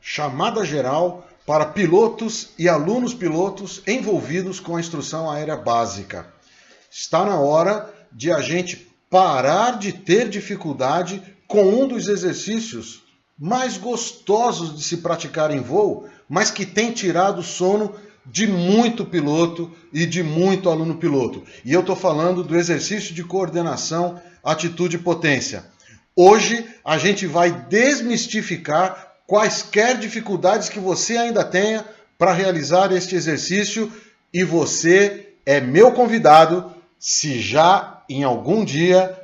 chamada geral para pilotos e alunos pilotos envolvidos com a instrução aérea básica. Está na hora de a gente parar de ter dificuldade com um dos exercícios mais gostosos de se praticar em voo, mas que tem tirado o sono de muito piloto e de muito aluno piloto. E eu estou falando do exercício de coordenação, atitude e potência. Hoje a gente vai desmistificar quaisquer dificuldades que você ainda tenha para realizar este exercício, e você é meu convidado se já em algum dia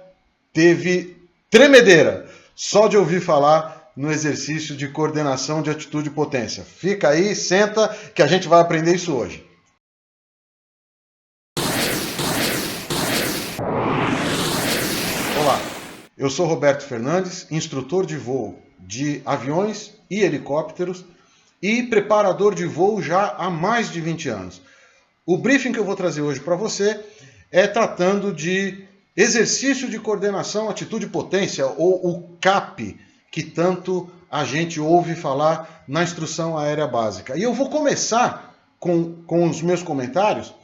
teve tremedeira só de ouvir falar no exercício de coordenação de atitude e potência. Fica aí, senta, que a gente vai aprender isso hoje. Olá, eu sou Roberto Fernandes, instrutor de voo de aviões e helicópteros e preparador de voo já há mais de 20 anos. O briefing que eu vou trazer hoje para você é tratando de exercício de coordenação, atitude e potência, ou o CAP, que tanto a gente ouve falar na instrução aérea básica. E eu vou começar com os meus comentários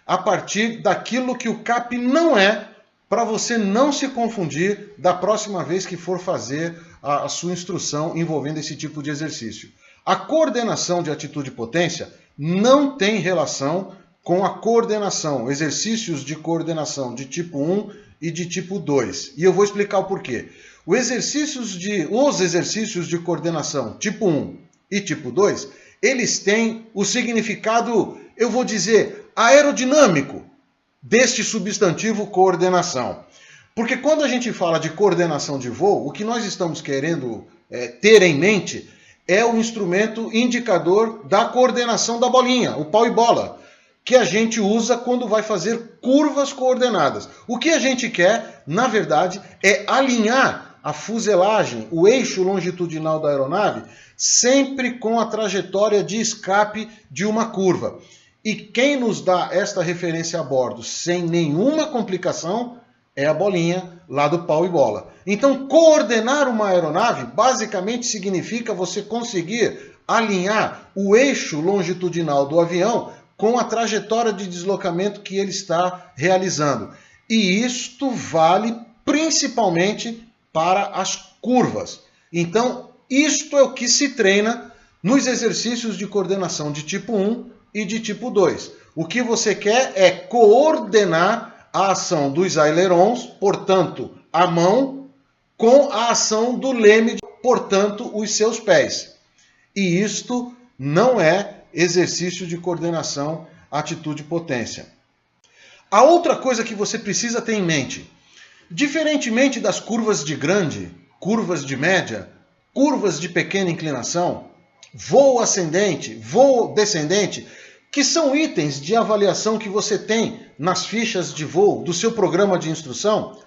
a partir daquilo que o CAP não é, para você não se confundir da próxima vez que for fazer a sua instrução envolvendo esse tipo de exercício. A coordenação de atitude e potência não tem relação com a coordenação, exercícios de coordenação de tipo 1 e de tipo 2. E eu vou explicar o porquê. Os exercícios de coordenação tipo 1 e tipo 2, eles têm o significado, eu vou dizer, aerodinâmico deste substantivo coordenação. Porque quando a gente fala de coordenação de voo, o que nós estamos querendo ter em mente é o instrumento indicador da coordenação da bolinha, o pau e bola, que a gente usa quando vai fazer curvas coordenadas. O que a gente quer, na verdade, é alinhar a fuselagem, o eixo longitudinal da aeronave, sempre com a trajetória de escape de uma curva. E quem nos dá esta referência a bordo sem nenhuma complicação é a bolinha lá do pau e bola. Então, coordenar uma aeronave basicamente significa você conseguir alinhar o eixo longitudinal do avião com a trajetória de deslocamento que ele está realizando. E isto vale principalmente para as curvas. Então, isto é o que se treina nos exercícios de coordenação de tipo 1 e de tipo 2. O que você quer é coordenar a ação dos ailerons, portanto, a mão, com a ação do leme, portanto, os seus pés. E isto não é exercício de coordenação, atitude e potência. A outra coisa que você precisa ter em mente, diferentemente das curvas de grande, curvas de média, curvas de pequena inclinação, voo ascendente, voo descendente, que são itens de avaliação que você tem nas fichas de voo do seu programa de instrução,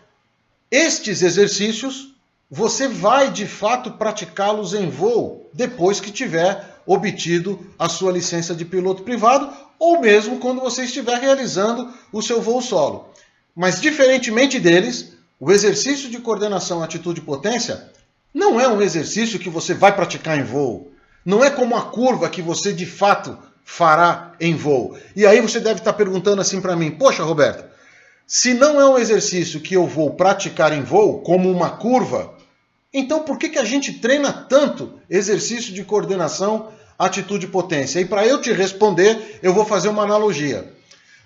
estes exercícios você vai de fato praticá-los em voo depois que tiver obtido a sua licença de piloto privado ou mesmo quando você estiver realizando o seu voo solo. Mas diferentemente deles, o exercício de coordenação, atitude e potência não é um exercício que você vai praticar em voo. Não é como a curva que você de fato fará em voo. E aí você deve estar perguntando assim para mim, poxa Roberto, se não é um exercício que eu vou praticar em voo, como uma curva, então por que a gente treina tanto exercício de coordenação, atitude e potência? E para eu te responder, eu vou fazer uma analogia.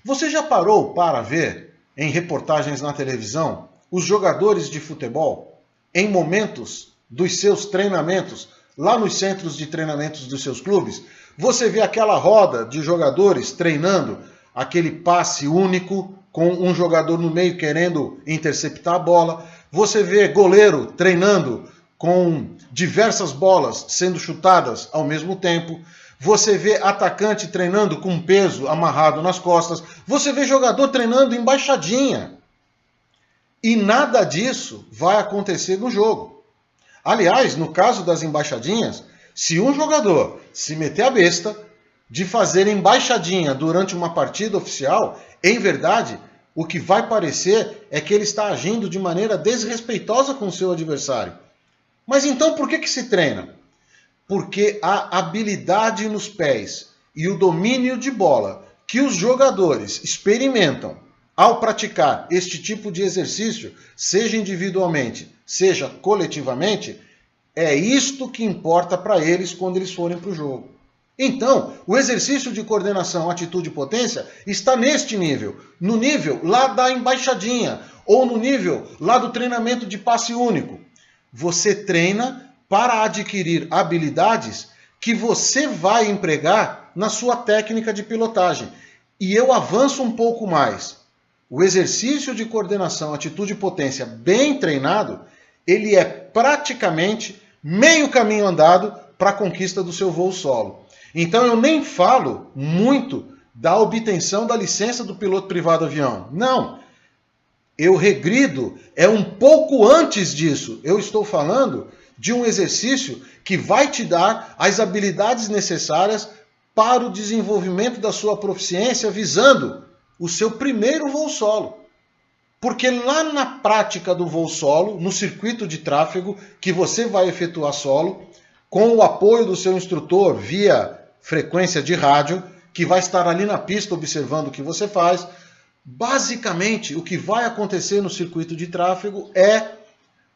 Você já parou para ver, em reportagens na televisão, os jogadores de futebol, em momentos dos seus treinamentos, lá nos centros de treinamentos dos seus clubes, você vê aquela roda de jogadores treinando aquele passe único, com um jogador no meio querendo interceptar a bola. Você vê goleiro treinando com diversas bolas sendo chutadas ao mesmo tempo. Você vê atacante treinando com peso amarrado nas costas. Você vê jogador treinando embaixadinha. E nada disso vai acontecer no jogo. Aliás, no caso das embaixadinhas, se um jogador se meter a besta de fazer embaixadinha durante uma partida oficial, em verdade, o que vai parecer é que ele está agindo de maneira desrespeitosa com o seu adversário. Mas então por que se treina? porque a habilidade nos pés e o domínio de bola que os jogadores experimentam ao praticar este tipo de exercício, seja individualmente, seja coletivamente, é isto que importa para eles quando eles forem para o jogo. Então, o exercício de coordenação, atitude e potência está neste nível, no nível lá da embaixadinha, ou no nível lá do treinamento de passe único. Você treina para adquirir habilidades que você vai empregar na sua técnica de pilotagem. E eu avanço um pouco mais. O exercício de coordenação, atitude e potência bem treinado, ele é praticamente meio caminho andado para a conquista do seu voo solo. Então eu nem falo muito da obtenção da licença do piloto privado avião. Não. Eu regrido, é um pouco antes disso. Eu estou falando de um exercício que vai te dar as habilidades necessárias para o desenvolvimento da sua proficiência, visando o seu primeiro voo solo. Porque lá na prática do voo solo, no circuito de tráfego que você vai efetuar solo, com o apoio do seu instrutor via frequência de rádio, que vai estar ali na pista observando o que você faz, basicamente o que vai acontecer no circuito de tráfego é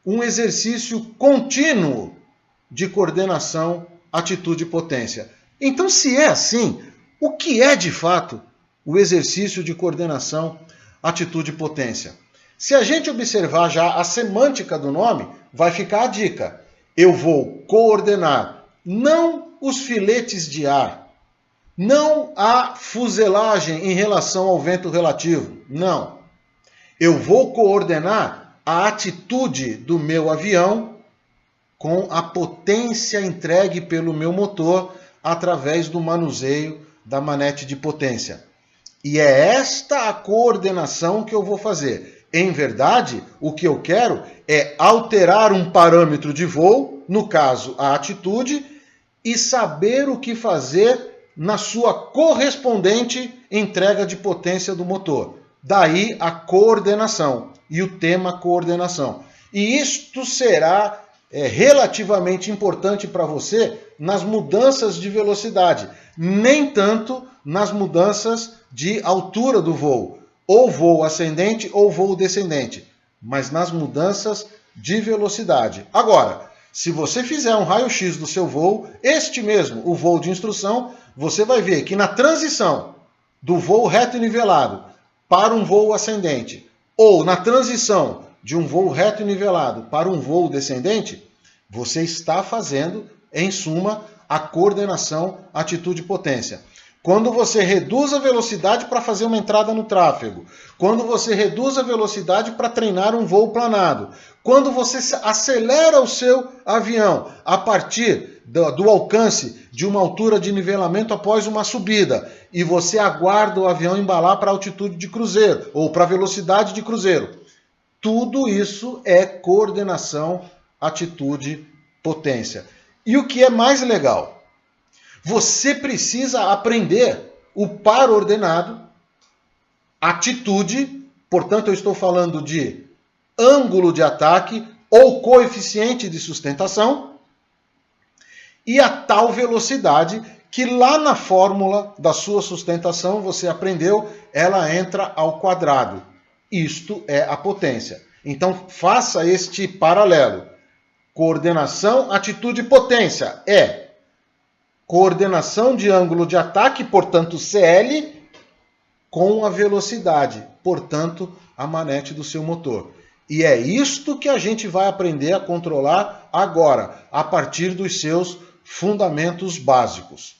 um exercício contínuo de coordenação, atitude e potência. Então, se é assim, o que é de fato o exercício de coordenação, atitude e potência? Se a gente observar já a semântica do nome, vai ficar a dica. Eu vou coordenar não os filetes de ar, não a fuselagem em relação ao vento relativo, não. Eu vou coordenar a atitude do meu avião com a potência entregue pelo meu motor através do manuseio da manete de potência. E é esta a coordenação que eu vou fazer. Em verdade, o que eu quero é alterar um parâmetro de voo, no caso a atitude, e saber o que fazer na sua correspondente entrega de potência do motor. Daí a coordenação e o tema coordenação. E isto será relativamente importante para você nas mudanças de velocidade, nem tanto nas mudanças de altura do voo, ou voo ascendente ou voo descendente, mas nas mudanças de velocidade. Agora, se você fizer um raio-x do seu voo, este mesmo, o voo de instrução, você vai ver que na transição do voo reto e nivelado para um voo ascendente, ou na transição de um voo reto e nivelado para um voo descendente, você está fazendo, em suma, a coordenação, atitude e potência. Quando você reduz a velocidade para fazer uma entrada no tráfego, quando você reduz a velocidade para treinar um voo planado, quando você acelera o seu avião a partir do alcance de uma altura de nivelamento após uma subida, e você aguarda o avião embalar para a altitude de cruzeiro ou para a velocidade de cruzeiro, tudo isso é coordenação, atitude, potência. E o que é mais legal? Você precisa aprender o par ordenado, atitude, portanto eu estou falando de ângulo de ataque ou coeficiente de sustentação, e a tal velocidade que lá na fórmula da sua sustentação você aprendeu, ela entra ao quadrado. Isto é a potência. Então faça este paralelo. Coordenação, atitude e potência é coordenação de ângulo de ataque, portanto CL, com a velocidade, portanto a manete do seu motor. E é isto que a gente vai aprender a controlar agora, a partir dos seus fundamentos básicos.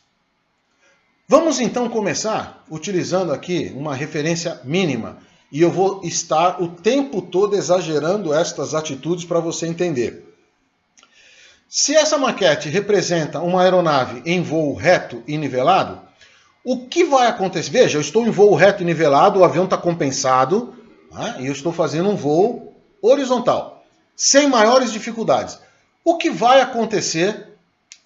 Vamos então começar utilizando aqui uma referência mínima, e eu vou estar o tempo todo exagerando estas atitudes para você entender. Se essa maquete representa uma aeronave em voo reto e nivelado, o que vai acontecer? Veja, eu estou em voo reto e nivelado, o avião está compensado, e eu estou fazendo um voo horizontal, sem maiores dificuldades. O que vai acontecer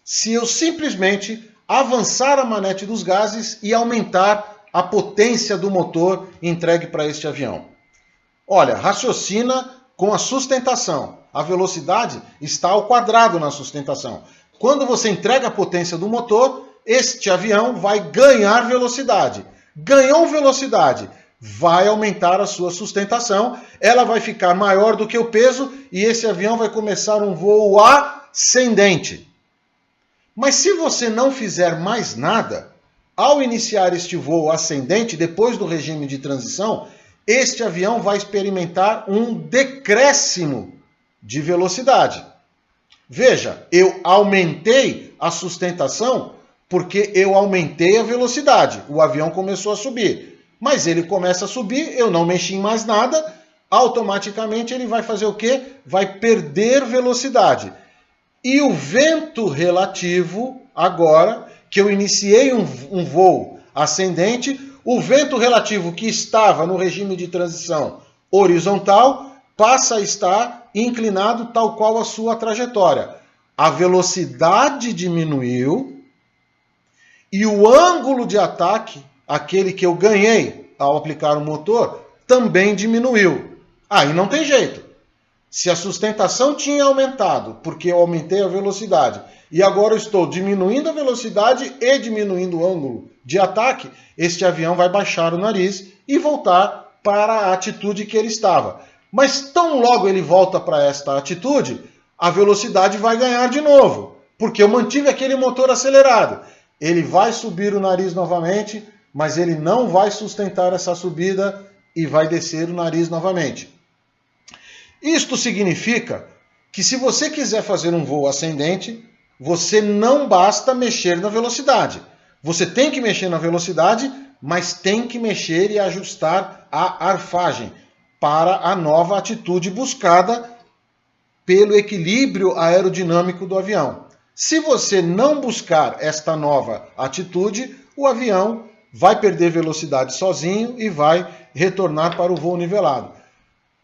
se eu simplesmente avançar a manete dos gases e aumentar a potência do motor entregue para este avião? Olha, raciocina com a sustentação. A velocidade está ao quadrado na sustentação. Quando você entrega a potência do motor, este avião vai ganhar velocidade. Ganhou velocidade, vai aumentar a sua sustentação, ela vai ficar maior do que o peso e esse avião vai começar um voo ascendente. Mas se você não fizer mais nada, ao iniciar este voo ascendente, depois do regime de transição, este avião vai experimentar um decréscimo de velocidade. Veja, eu aumentei a sustentação porque eu aumentei a velocidade. O avião começou a subir. Mas ele começa a subir, eu não mexi em mais nada, automaticamente ele vai fazer o quê? Vai perder velocidade. E o vento relativo, agora que eu iniciei um voo ascendente, o vento relativo que estava no regime de transição horizontal passa a estar inclinado tal qual a sua trajetória. A velocidade diminuiu e o ângulo de ataque, aquele que eu ganhei ao aplicar o motor, também diminuiu. Aí não tem jeito. Se a sustentação tinha aumentado, porque eu aumentei a velocidade, e agora eu estou diminuindo a velocidade e diminuindo o ângulo de ataque, este avião vai baixar o nariz e voltar para a atitude que ele estava. Mas tão logo ele volta para esta atitude, a velocidade vai ganhar de novo, porque eu mantive aquele motor acelerado. Ele vai subir o nariz novamente, mas ele não vai sustentar essa subida e vai descer o nariz novamente. Isto significa que se você quiser fazer um voo ascendente, você não basta mexer na velocidade. Você tem que mexer na velocidade, mas tem que mexer e ajustar a arfagem para a nova atitude buscada pelo equilíbrio aerodinâmico do avião. Se você não buscar esta nova atitude, o avião vai perder velocidade sozinho e vai retornar para o voo nivelado.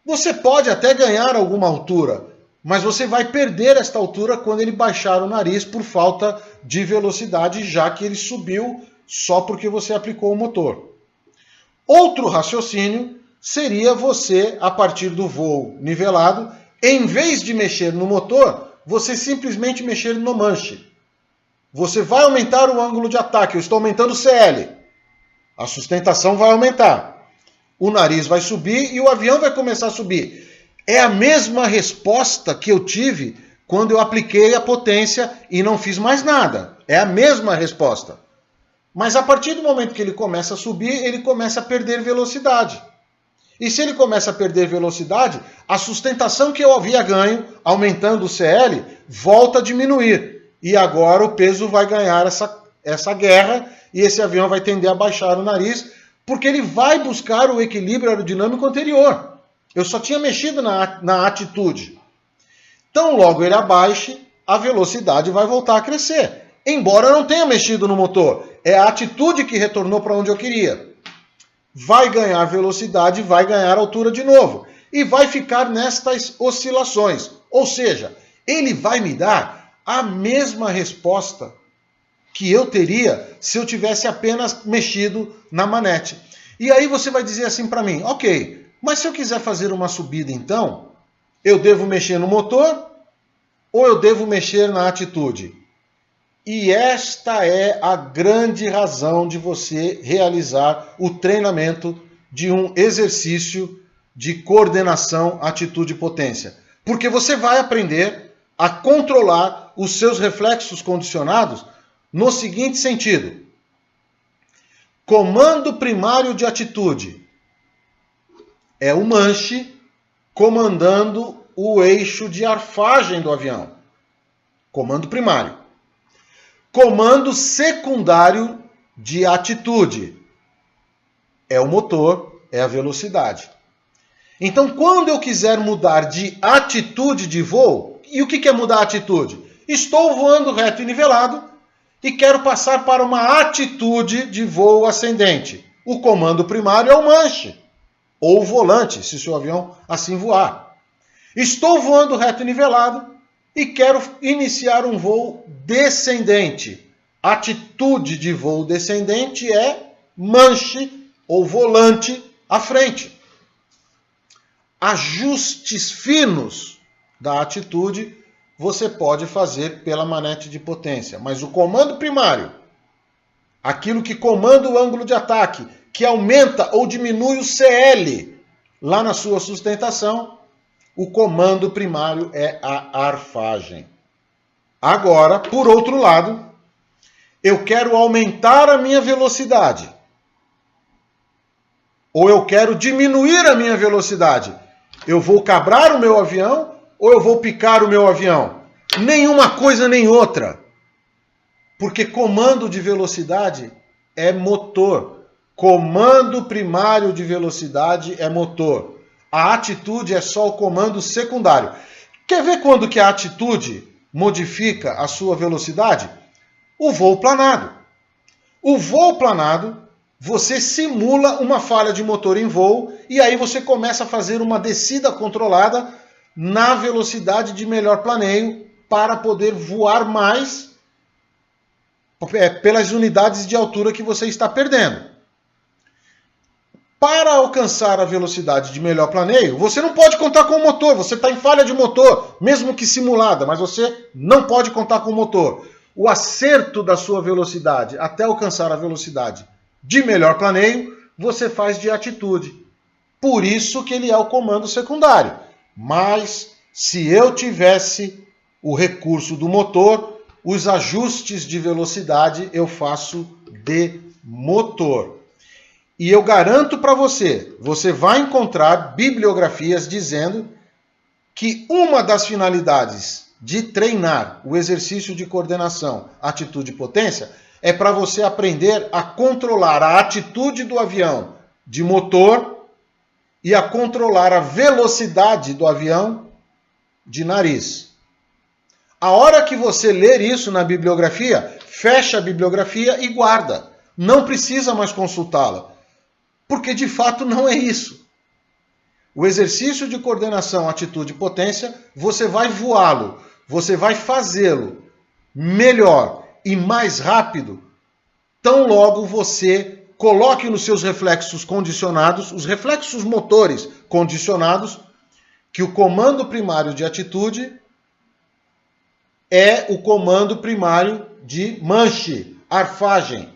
Você pode até ganhar alguma altura, mas você vai perder esta altura quando ele baixar o nariz por falta de velocidade, já que ele subiu só porque você aplicou o motor. Outro raciocínio seria você, a partir do voo nivelado, em vez de mexer no motor, você simplesmente mexer no manche. Você vai aumentar o ângulo de ataque, eu estou aumentando o CL. A sustentação vai aumentar. O nariz vai subir e o avião vai começar a subir. É a mesma resposta que eu tive quando eu apliquei a potência e não fiz mais nada. É a mesma resposta. Mas a partir do momento que ele começa a subir, ele começa a perder velocidade. E se ele começa a perder velocidade, a sustentação que eu havia ganho, aumentando o CL, volta a diminuir. E agora o peso vai ganhar essa guerra e esse avião vai tender a baixar o nariz, porque ele vai buscar o equilíbrio aerodinâmico anterior. Eu só tinha mexido na atitude. Então, logo ele abaixe, a velocidade vai voltar a crescer. Embora eu não tenha mexido no motor. É a atitude que retornou para onde eu queria. Vai ganhar velocidade, vai ganhar altura de novo. E vai ficar nestas oscilações. Ou seja, ele vai me dar a mesma resposta que eu teria se eu tivesse apenas mexido na manete. E aí você vai dizer assim para mim, ok, mas se eu quiser fazer uma subida então, eu devo mexer no motor ou eu devo mexer na atitude? E esta é a grande razão de você realizar o treinamento de um exercício de coordenação atitude-potência. Porque você vai aprender a controlar os seus reflexos condicionados no seguinte sentido. Comando primário de atitude é o manche comandando o eixo de arfagem do avião. Comando primário. Comando secundário de atitude é o motor, é a velocidade. Então, quando eu quiser mudar de atitude de voo, e o que é mudar a atitude? Estou voando reto e nivelado e quero passar para uma atitude de voo ascendente. O comando primário é o manche, ou o volante, se o seu avião assim voar. Estou voando reto e nivelado e quero iniciar um voo descendente. Atitude de voo descendente é manche ou volante à frente. Ajustes finos da atitude você pode fazer pela manete de potência. Mas o comando primário, aquilo que comanda o ângulo de ataque, que aumenta ou diminui o CL lá na sua sustentação, o comando primário é a arfagem. Agora, por outro lado, eu quero aumentar a minha velocidade. Ou eu quero diminuir a minha velocidade. Eu vou cabrar o meu avião ou eu vou picar o meu avião? Nenhuma coisa nem outra. Porque comando de velocidade é motor. Comando primário de velocidade é motor. A atitude é só o comando secundário. Quer ver quando que a atitude modifica a sua velocidade? O voo planado. O voo planado, você simula uma falha de motor em voo e aí você começa a fazer uma descida controlada na velocidade de melhor planeio para poder voar mais pelas unidades de altura que você está perdendo. Para alcançar a velocidade de melhor planeio, você não pode contar com o motor, você está em falha de motor, mesmo que simulada, mas você não pode contar com o motor. O acerto da sua velocidade até alcançar a velocidade de melhor planeio, você faz de atitude. Por isso que ele é o comando secundário. Mas se eu tivesse o recurso do motor, os ajustes de velocidade eu faço de motor. E eu garanto para você, você vai encontrar bibliografias dizendo que uma das finalidades de treinar o exercício de coordenação, atitude e potência é para você aprender a controlar a atitude do avião de motor e a controlar a velocidade do avião de nariz. A hora que você ler isso na bibliografia, fecha a bibliografia e guarda. Não precisa mais consultá-la. Porque de fato não é isso. O exercício de coordenação, atitude e potência, você vai voá-lo, você vai fazê-lo melhor e mais rápido, tão logo você coloque nos seus reflexos condicionados, os reflexos motores condicionados, que o comando primário de atitude é o comando primário de manche, arfagem.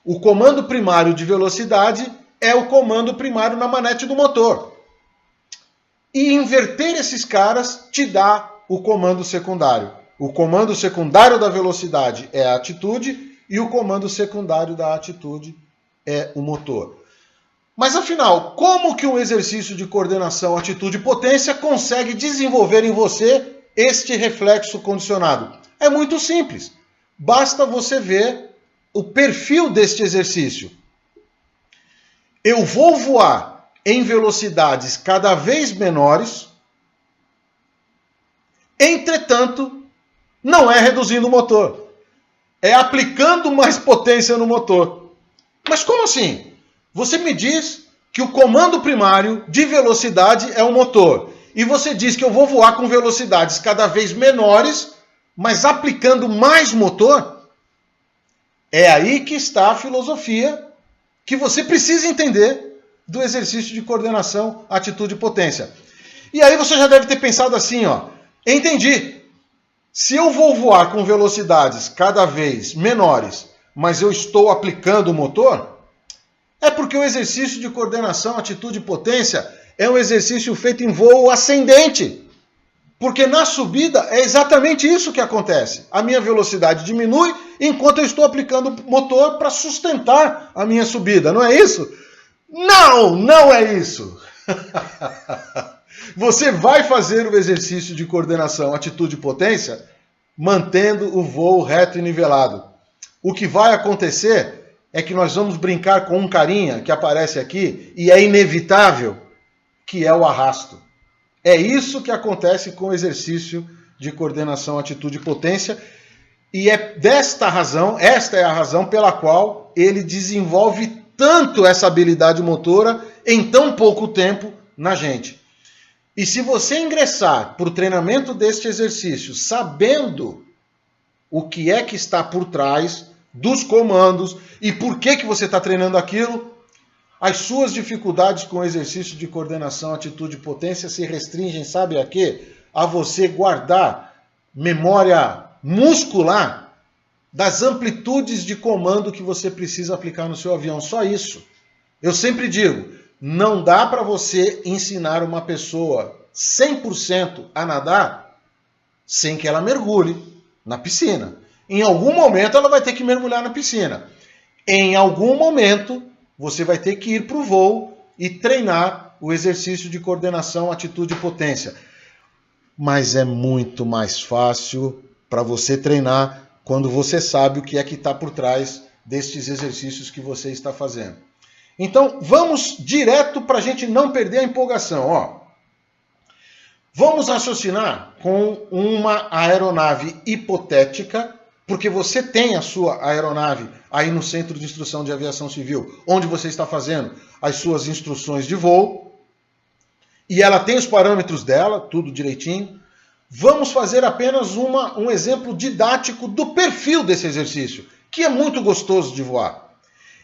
O comando primário de velocidade é o comando primário na manete do motor. E inverter esses caras te dá o comando secundário. O comando secundário da velocidade é a atitude e o comando secundário da atitude é o motor. Mas afinal, como que um exercício de coordenação, atitude e potência consegue desenvolver em você este reflexo condicionado? É muito simples. Basta você ver o perfil deste exercício. Eu vou voar em velocidades cada vez menores, entretanto, não é reduzindo o motor, é aplicando mais potência no motor. Mas como assim? Você me diz que o comando primário de velocidade é o motor, e você diz que eu vou voar com velocidades cada vez menores, mas aplicando mais motor? É aí que está a filosofia que você precisa entender do exercício de coordenação, atitude e potência. E aí você já deve ter pensado assim, ó, entendi. Se eu vou voar com velocidades cada vez menores, mas eu estou aplicando o motor, é porque o exercício de coordenação, atitude e potência é um exercício feito em voo ascendente. Porque na subida é exatamente isso que acontece. A minha velocidade diminui enquanto eu estou aplicando o motor para sustentar a minha subida, não é isso? Não, não é isso. Você vai fazer o exercício de coordenação, atitude e potência mantendo o voo reto e nivelado. O que vai acontecer é que nós vamos brincar com um carinha que aparece aqui e é inevitável, que é o arrasto. É isso que acontece com o exercício de coordenação, atitude e potência. E é desta razão, esta é a razão pela qual ele desenvolve tanto essa habilidade motora em tão pouco tempo na gente. E se você ingressar para o treinamento deste exercício sabendo o que é que está por trás dos comandos e por que você está treinando aquilo, as suas dificuldades com o exercício de coordenação, atitude e potência se restringem, sabe a quê? A você guardar memória muscular das amplitudes de comando que você precisa aplicar no seu avião. Só isso. Eu sempre digo, não dá para você ensinar uma pessoa 100% a nadar sem que ela mergulhe na piscina. Em algum momento ela vai ter que mergulhar na piscina. Em algum momento você vai ter que ir para o voo e treinar o exercício de coordenação, atitude e potência. Mas é muito mais fácil para você treinar quando você sabe o que é que está por trás destes exercícios que você está fazendo. Então, vamos direto para a gente não perder a empolgação. Ó, vamos raciocinar com uma aeronave hipotética, porque você tem a sua aeronave aí no Centro de Instrução de Aviação Civil, onde você está fazendo as suas instruções de voo, e ela tem os parâmetros dela, tudo direitinho. Vamos fazer apenas um exemplo didático do perfil desse exercício, que é muito gostoso de voar.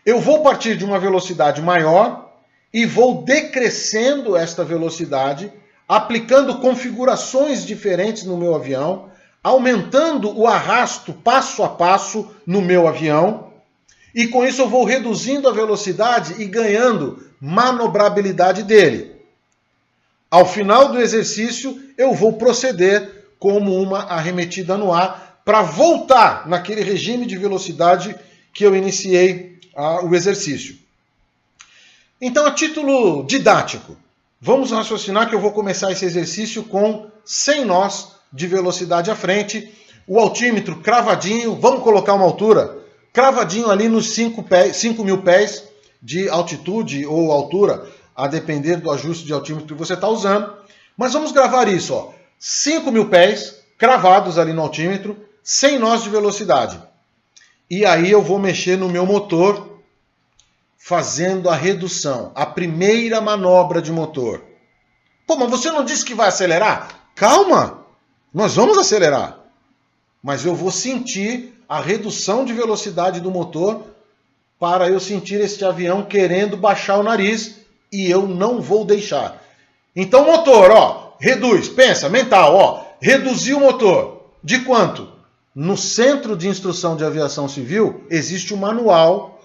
Eu vou partir de uma velocidade maior e vou decrescendo esta velocidade, aplicando configurações diferentes no meu avião, aumentando o arrasto passo a passo no meu avião, e com isso eu vou reduzindo a velocidade e ganhando manobrabilidade dele. Ao final do exercício, eu vou proceder como uma arremetida no ar para voltar naquele regime de velocidade que eu iniciei o exercício. Então, a título didático, vamos raciocinar que eu vou começar esse exercício com 100 nós de velocidade à frente, o altímetro cravadinho, vamos colocar uma altura, cravadinho ali nos 5.000 pés de altitude ou altura, a depender do ajuste de altímetro que você está usando. Mas vamos gravar isso, ó. 5.000 pés cravados ali no altímetro, 100 nós de velocidade. E aí eu vou mexer no meu motor, fazendo a redução, a primeira manobra de motor. Pô, mas você não disse que vai acelerar? Calma, nós vamos acelerar. Mas eu vou sentir a redução de velocidade do motor para eu sentir este avião querendo baixar o nariz e eu não vou deixar. Então motor, ó, reduz, pensa, mental, ó, reduzir o motor. De quanto? No Centro de Instrução de Aviação Civil existe um manual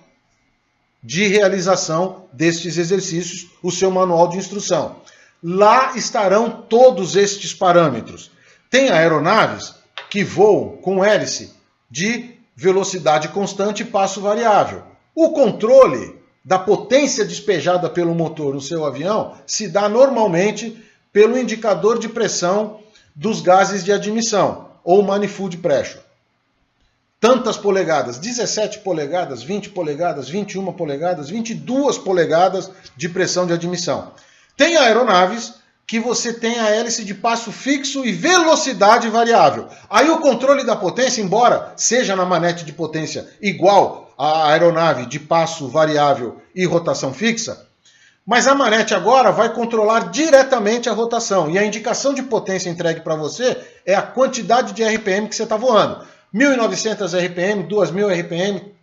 de realização destes exercícios, o seu manual de instrução. Lá estarão todos estes parâmetros. Tem aeronaves que voam com hélice de velocidade constante e passo variável. O controle da potência despejada pelo motor no seu avião se dá normalmente pelo indicador de pressão dos gases de admissão, ou manifold pressure. Tantas polegadas, 17 polegadas, 20 polegadas, 21 polegadas, 22 polegadas de pressão de admissão. Tem aeronaves que você tem a hélice de passo fixo e velocidade variável. Aí o controle da potência, embora seja na manete de potência igual à aeronave de passo variável e rotação fixa, mas a manete agora vai controlar diretamente a rotação. E a indicação de potência entregue para você é a quantidade de RPM que você está voando. 1.900 RPM, 2.000 RPM,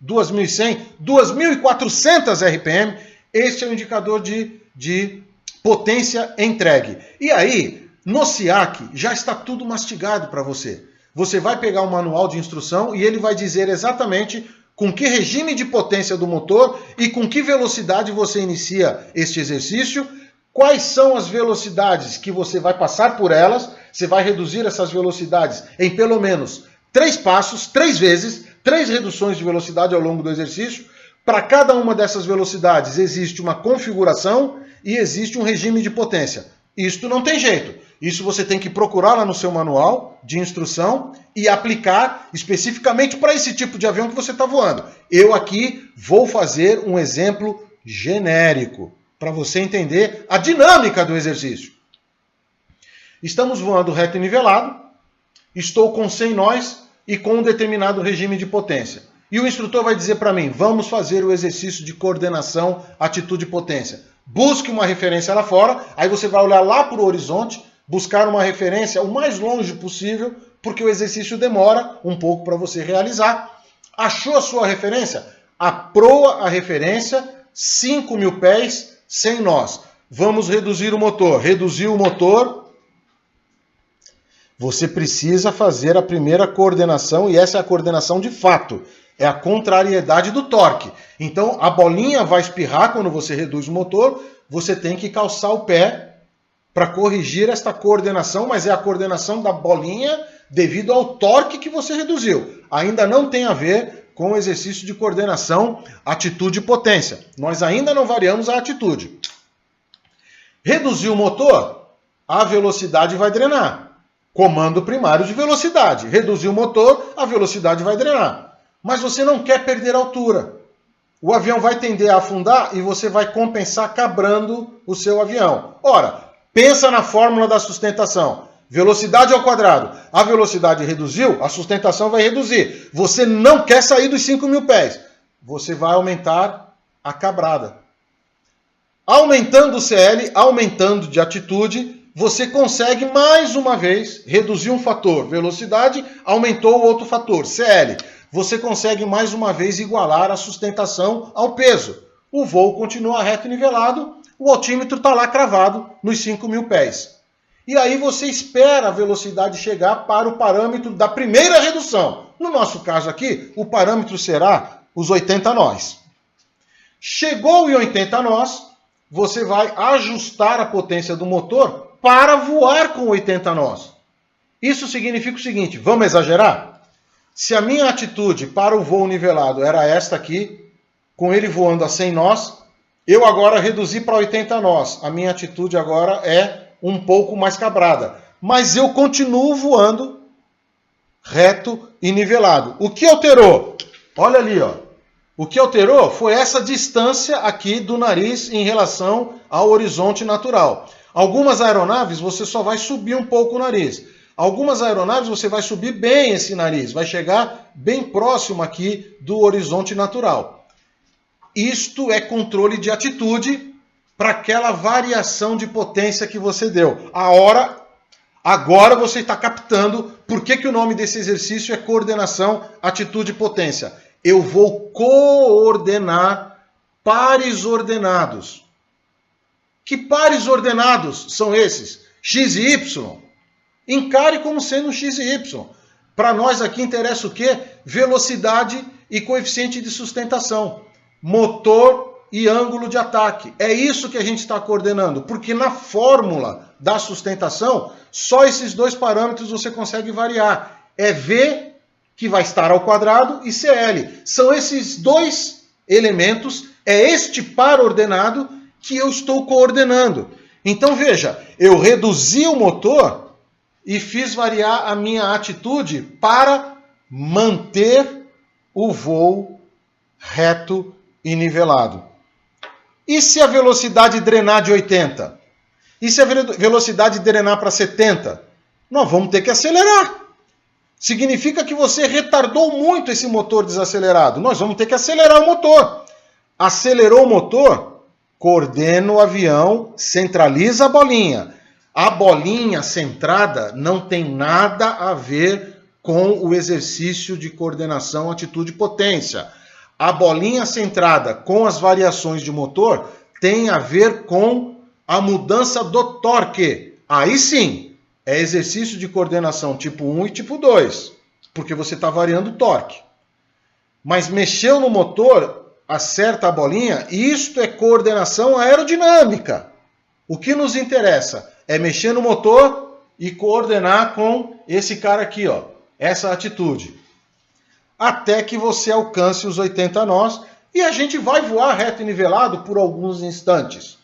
2.100, 2.400 RPM. Este é o indicador de potência entregue. E aí, no SIAC, já está tudo mastigado para você. Você vai pegar o manual de instrução e ele vai dizer exatamente com que regime de potência do motor e com que velocidade você inicia este exercício, quais são as velocidades que você vai passar por elas, você vai reduzir essas velocidades em pelo menos 3 passos, 3 vezes, 3 reduções de velocidade ao longo do exercício. Para cada uma dessas velocidades existe uma configuração e existe um regime de potência. Isto não tem jeito. Isso você tem que procurar lá no seu manual de instrução e aplicar especificamente para esse tipo de avião que você está voando. Eu aqui vou fazer um exemplo genérico para você entender a dinâmica do exercício. Estamos voando reto e nivelado, estou com 100 nós e com um determinado regime de potência. E o instrutor vai dizer para mim, vamos fazer o exercício de coordenação, atitude e potência. Busque uma referência lá fora, aí você vai olhar lá para o horizonte, buscar uma referência o mais longe possível, porque o exercício demora um pouco para você realizar. Achou a sua referência? Aproa a referência, 5.000 pés, 100 nós. Vamos reduzir o motor. Reduziu o motor. Você precisa fazer a primeira coordenação, e essa é a coordenação de fato. É a contrariedade do torque. Então, a bolinha vai espirrar quando você reduz o motor, você tem que calçar o pé para corrigir esta coordenação, mas é a coordenação da bolinha devido ao torque que você reduziu. Ainda não tem a ver com o exercício de coordenação, atitude e potência. Nós ainda não variamos a atitude. Reduziu o motor, a velocidade vai drenar. Comando primário de velocidade. Reduziu o motor, a velocidade vai drenar. Mas você não quer perder altura. O avião vai tender a afundar e você vai compensar cabrando o seu avião. Ora, pensa na fórmula da sustentação. Velocidade ao quadrado. A velocidade reduziu, a sustentação vai reduzir. Você não quer sair dos 5.000 pés. Você vai aumentar a cabrada. Aumentando o CL, aumentando de atitude, você consegue mais uma vez reduzir um fator. Velocidade, aumentou o outro fator, CL. Você consegue mais uma vez igualar a sustentação ao peso. O voo continua reto e nivelado, o altímetro está lá cravado nos 5.000 pés. E aí você espera a velocidade chegar para o parâmetro da primeira redução. No nosso caso aqui, o parâmetro será os 80 nós. Chegou em 80 nós, você vai ajustar a potência do motor para voar com 80 nós. Isso significa o seguinte, vamos exagerar? Se a minha atitude para o voo nivelado era esta aqui, com ele voando a 100 nós, eu agora reduzi para 80 nós. A minha atitude agora é um pouco mais cabrada. Mas eu continuo voando reto e nivelado. O que alterou? Olha ali, ó. O que alterou foi essa distância aqui do nariz em relação ao horizonte natural. Algumas aeronaves você só vai subir um pouco o nariz. Algumas aeronaves você vai subir bem esse nariz, vai chegar bem próximo aqui do horizonte natural. Isto é controle de atitude para aquela variação de potência que você deu. Agora você está captando por que o nome desse exercício é coordenação, atitude e potência. Eu vou coordenar pares ordenados. Que pares ordenados são esses? X e Y. Encare como sendo X e Y. Para nós aqui interessa o quê? Velocidade e coeficiente de sustentação. Motor e ângulo de ataque. É isso que a gente está coordenando, porque na fórmula da sustentação, só esses dois parâmetros você consegue variar. É V, que vai estar ao quadrado, e CL. São esses dois elementos, é este par ordenado que eu estou coordenando. Então veja, eu reduzi o motor e fiz variar a minha atitude para manter o voo reto e nivelado. E se a velocidade drenar de 80? E se a velocidade drenar para 70? Nós vamos ter que acelerar. Significa que você retardou muito esse motor desacelerado. Nós vamos ter que acelerar o motor. Acelerou o motor, coordena o avião, centraliza a bolinha. A bolinha centrada não tem nada a ver com o exercício de coordenação, atitude e potência. A bolinha centrada com as variações de motor tem a ver com a mudança do torque. Aí sim, é exercício de coordenação tipo 1 e tipo 2, porque você está variando o torque. Mas mexeu no motor, acerta a bolinha, isto é coordenação aerodinâmica. O que nos interessa é mexer no motor e coordenar com esse cara aqui, ó, essa atitude. Até que você alcance os 80 nós e a gente vai voar reto e nivelado por alguns instantes.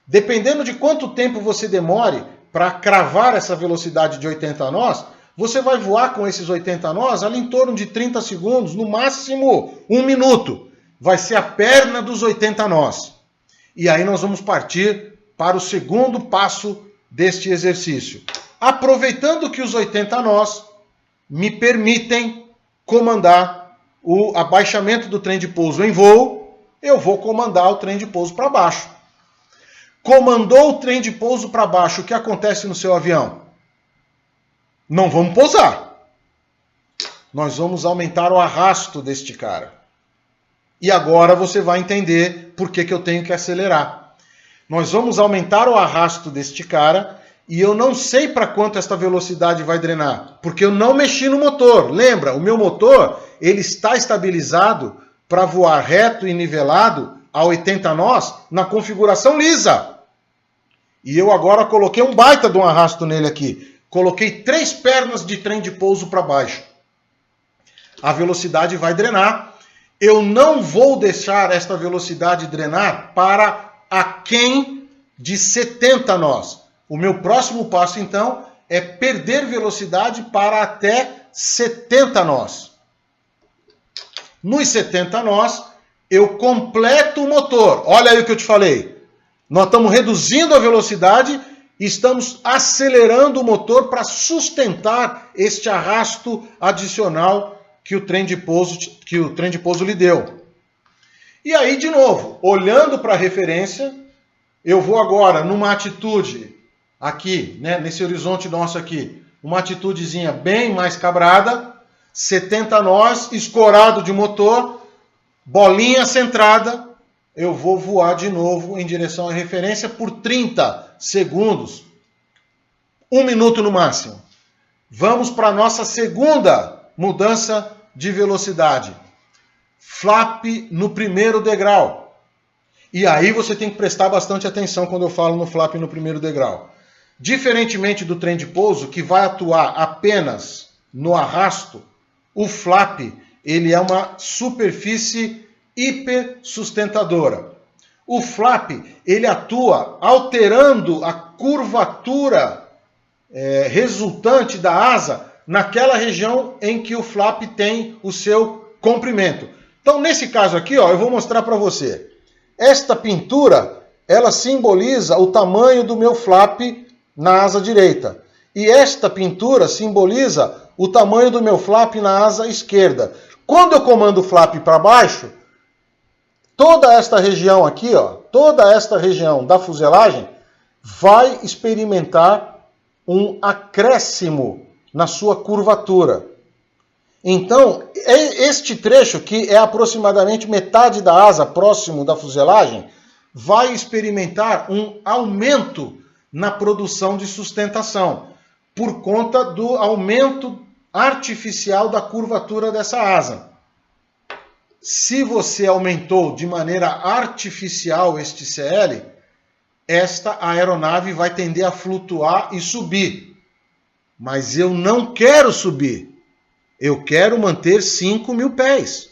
Dependendo de quanto tempo você demore para cravar essa velocidade de 80 nós, você vai voar com esses 80 nós ali em torno de 30 segundos, no máximo 1 minuto. Vai ser a perna dos 80 nós. E aí nós vamos partir para o segundo passo deste exercício. Aproveitando que os 80 nós me permitem comandar o abaixamento do trem de pouso em voo, eu vou comandar o trem de pouso para baixo. Comandou o trem de pouso para baixo, o que acontece no seu avião? Não vamos pousar. Nós vamos aumentar o arrasto deste cara. E agora você vai entender por que eu tenho que acelerar. Nós vamos aumentar o arrasto deste cara e eu não sei para quanto esta velocidade vai drenar, porque eu não mexi no motor. Lembra, o meu motor ele está estabilizado para voar reto e nivelado a 80 nós na configuração lisa. E eu agora coloquei um baita de um arrasto nele aqui. Coloquei 3 pernas de trem de pouso para baixo. A velocidade vai drenar. Eu não vou deixar esta velocidade drenar para aquém de 70 nós. O meu próximo passo, então, é perder velocidade para até 70 nós. Nos 70 nós, eu completo o motor. Olha aí o que eu te falei. Nós estamos reduzindo a velocidade e estamos acelerando o motor para sustentar este arrasto adicional que o trem de pouso lhe deu. E aí, de novo, olhando para a referência, eu vou agora numa atitude aqui, né, nesse horizonte nosso aqui, uma atitudezinha bem mais cabrada, 70 nós, escorado de motor, bolinha centrada, eu vou voar de novo em direção à referência por 30 segundos, 1 minuto no máximo. Vamos para a nossa segunda mudança de velocidade. Flap no primeiro degrau. E aí você tem que prestar bastante atenção quando eu falo no flap no primeiro degrau. Diferentemente do trem de pouso, que vai atuar apenas no arrasto, o flap ele é uma superfície hipersustentadora. O flap ele atua alterando a curvatura resultante da asa naquela região em que o flap tem o seu comprimento. Então, nesse caso aqui, ó, eu vou mostrar para você. Esta pintura, ela simboliza o tamanho do meu flap na asa direita. E esta pintura simboliza o tamanho do meu flap na asa esquerda. Quando eu comando o flap para baixo, toda esta região aqui, ó, toda esta região da fuselagem vai experimentar um acréscimo na sua curvatura. Então, este trecho, que é aproximadamente metade da asa próximo da fuselagem, vai experimentar um aumento na produção de sustentação, por conta do aumento artificial da curvatura dessa asa. Se você aumentou de maneira artificial este CL, esta aeronave vai tender a flutuar e subir. Mas eu não quero subir. Eu quero manter 5.000 pés.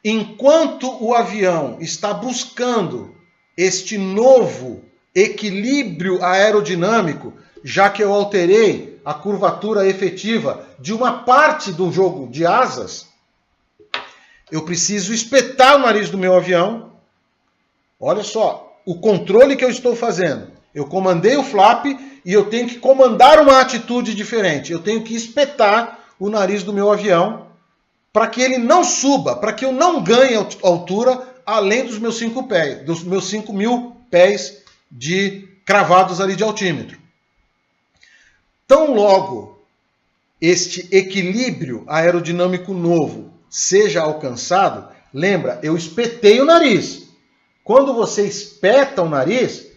Enquanto o avião está buscando este novo equilíbrio aerodinâmico, já que eu alterei a curvatura efetiva de uma parte do jogo de asas, eu preciso espetar o nariz do meu avião. Olha só, o controle que eu estou fazendo. Eu comandei o flap e eu tenho que comandar uma atitude diferente. Eu tenho que espetar o nariz do meu avião para que ele não suba, para que eu não ganhe altura além dos meus 5.000 pés de cravados ali de altímetro. Tão logo este equilíbrio aerodinâmico novo seja alcançado, lembra, eu espetei o nariz. Quando você espeta o nariz,